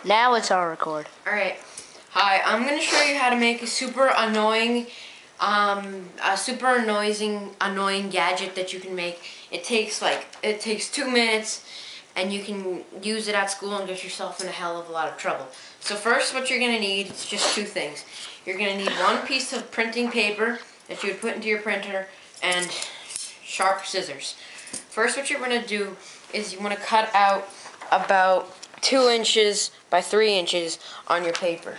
Now it's on record. Alright. Hi, I'm going to show you how to make a super annoying gadget that you can make. It takes 2 minutes, and you can use it at school and get yourself in a hell of a lot of trouble. So first, what you're going to need is just 2 things. You're going to need one piece of printing paper that you would put into your printer and sharp scissors. First, what you're going to do is you want to cut out about 2 inches by 3 inches on your paper.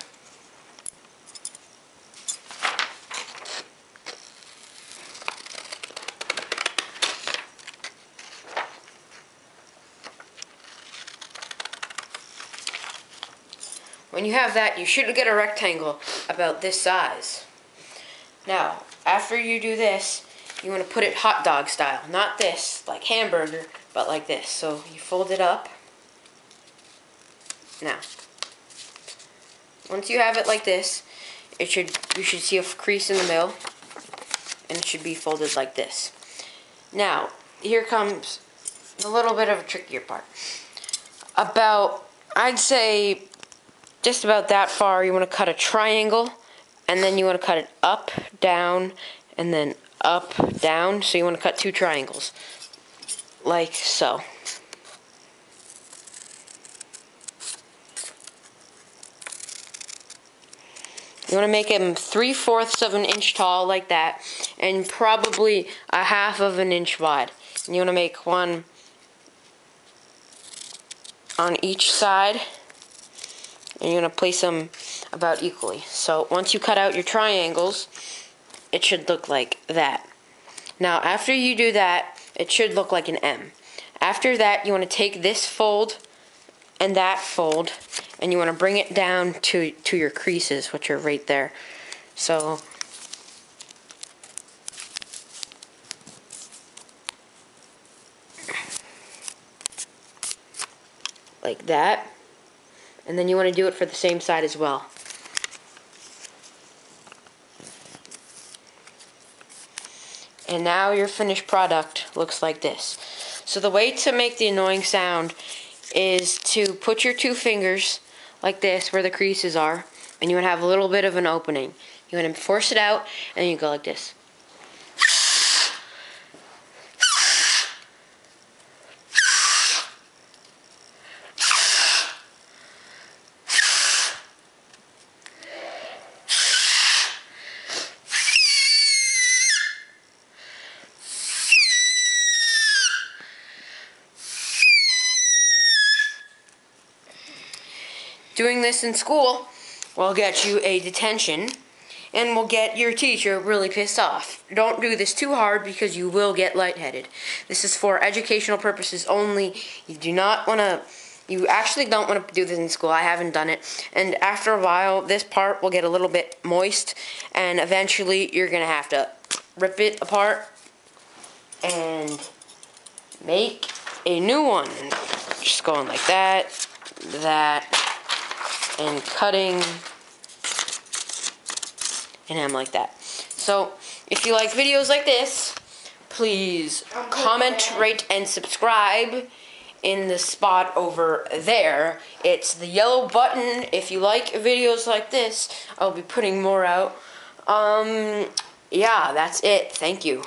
When you have that, you should get a rectangle about this size. Now, after you do this, you want to put it hot dog style. Not this, like hamburger, but like this. So you fold it up. Now, once you have it like this, you should see a crease in the middle, and it should be folded like this. Now, here comes a little bit of a trickier part. I'd say, just about that far, you want to cut a triangle, and then you want to cut it up, down, and then up, down. So you want to cut 2 triangles, like so. You want to make them 3/4 of an inch tall, like that, and probably 1/2 of an inch wide. And you want to make one on each side, and you're going to place them about equally. So once you cut out your triangles, it should look like that. Now, after you do that, it should look like an M. After that, you want to take this fold and that fold, and you want to bring it down to your creases, which are right there. So like that. And then you want to do it for the same side as well. And now your finished product looks like this. So the way to make the annoying sound is to put your 2 fingers like this where the creases are, and you want to have a little bit of an opening. You want to force it out, and you go like this. Doing this in school will get you a detention and will get your teacher really pissed off. Don't do this too hard because you will get lightheaded. This is for educational purposes only. You actually don't want to do this in school. I haven't done it. And after a while, this part will get a little bit moist, and eventually you're going to have to rip it apart and make a new one. Just going like that, and cutting, and I'm like that. So, if you like videos like this, please comment, rate, and subscribe in the spot over there. It's the yellow button. If you like videos like this, I'll be putting more out. Yeah, that's it. Thank you.